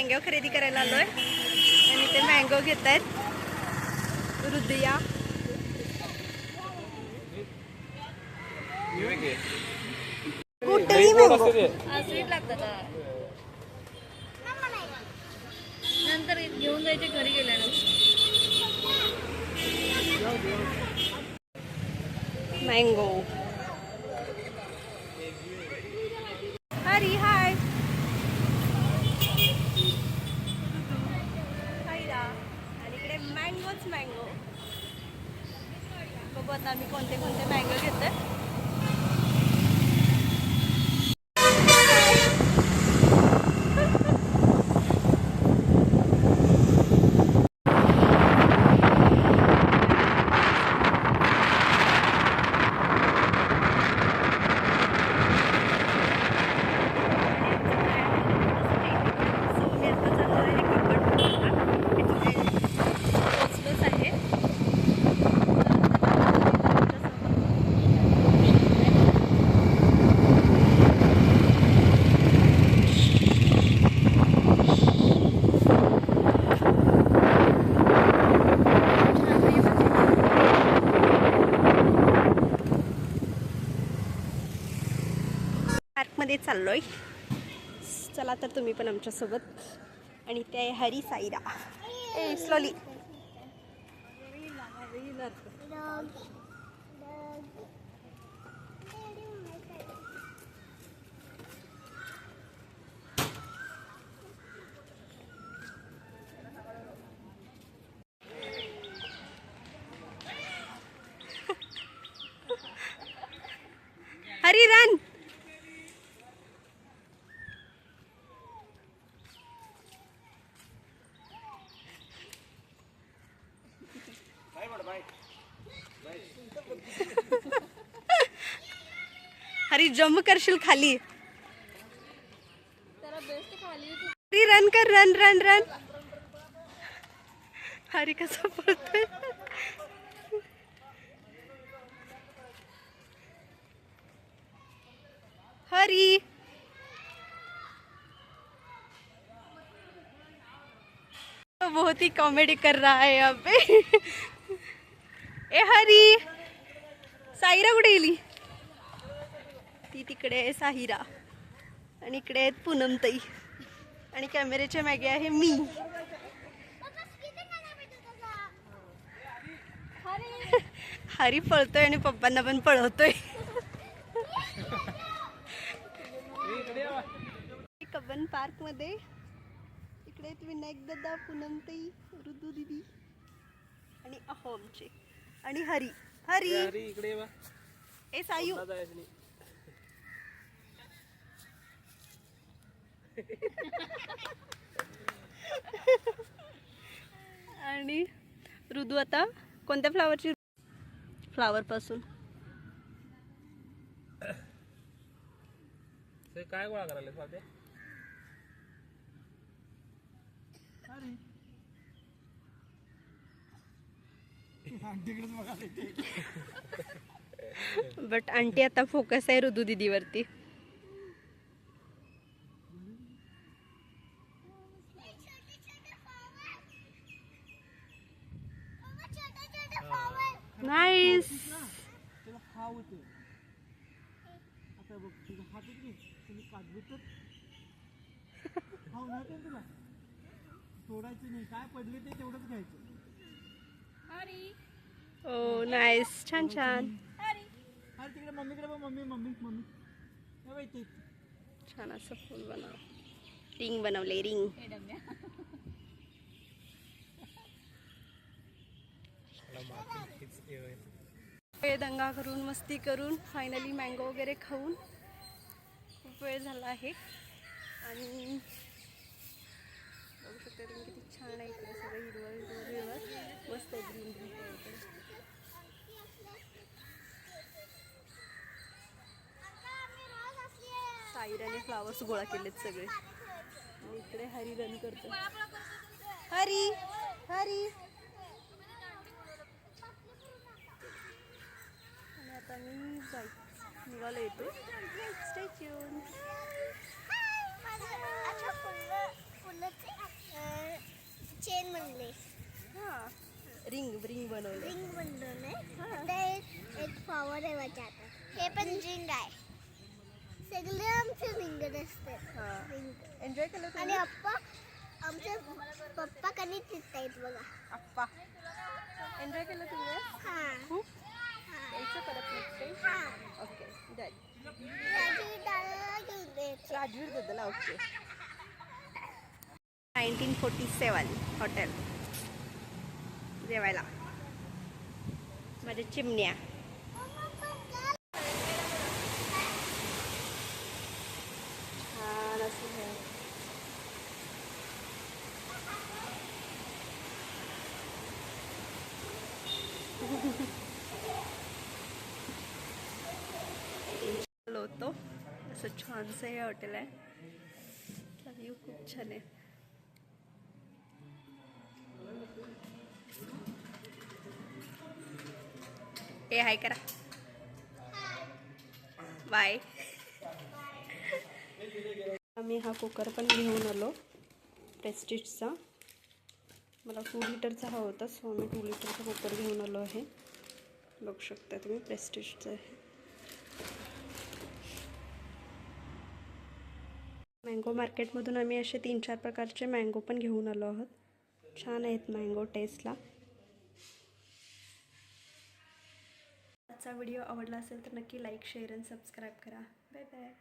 Mango खरेदी करायला आलोय आणि ते मँगो घेत आहेत हृदया. कुठेही मँगो स्वीट लागतात नंतर घेऊन जायचे घरी गेल्यानंतर. मँगो. हरी हाय. आणि इकडे मँगोच मँगो. बघू आता आम्ही कोणते कोणते मँगो घेतोय. मध्ये चाललोय. चला तर तुम्ही पण आमच्या सोबत. आणि ते आहे हरी साईरा. ए slowly. Hari run. Hari jump करशील खाली. हरी रन कर. Run run run. हरी कसा पळतोय. हरी तो बहुत ही कॉमेडी कर रहा है यहाँ पे. ए हरी. साईरा कुठे गेली. ती तिकडे आहे साहिरा. आणि इकडे आहेत पूनमताई. आणि कॅमेऱ्याच्या मागे आहे मी. हरी पळतोय आणि पप्पांना पण पळवतोय. कब्बन पार्क मध्ये इकडे विनायक दादा, पूनमताई, ऋतू दीदी आणि अहो आमचे आणि हरी. हरी इकडे वा. ए सायू. आणि ऋतू आता कोणत्या फ्लावरची. फ्लावर पासून काय गोळा करायला स्वाते. बट आंटी आता फोकस आहे ऋतू दीदीवरती. नाईस. ओ नाईस. छान छान. छान असं फूल बनव. रिंग बनवले. रिंग. दंगा करून मस्ती करून फायनली मँगो वगैरे खाऊन खूप वेळ झाला आहे. आणि बघू शकता तुम्ही किती छान आहे. इकडे सगळं हिरवं हिरवं हिरवं मस्त आहे. Green green. साईराने फ्लावर्स गोळा केलेत सगळे. आणि इकडे हरी रन करतो. हरी हरी. आणि आता मी निघालो येतो. Stay tune. ते पण रिंग आहे. सगळे आमचे रिंगण असतात. एन्जॉय केलं आणि आमचे पप्पा कधी आहेत बघा. आप्पा एन्जॉय केलं तुम्ही हा खूप यायचं परत नेक्स्ट टाइम. हा ओके डन. राजवीर दादाला घेऊन द्यायचं. राजवीर दादाला ओके. 1947 हॉटेल जेवायला माझ्या चिमण्या. छान असं आहे. होतो असं छानसं हे हॉटेल आहे. व्ह्यू खूप छान आहे. हे हाय करा. बाय. आम्ही हा कुकर पण घेऊन आलो प्रेस्टिजचा. मला 2 लिटरचा हवा होता, सो आम्ही 2 लिटरचा कुकर घेऊन आलो आहे. बघू शकता तुम्ही प्रेस्टिजचं आहे. मँगो मार्केटमधून आम्ही असे 3-4 प्रकारचे मँगो पण घेऊन आलो आहोत. छान आहेत मँगो टेस्टला. आजचा व्हिडिओ आवडला असेल तर नक्की लाईक, शेअर आणि सबस्क्राईब करा. Bye bye.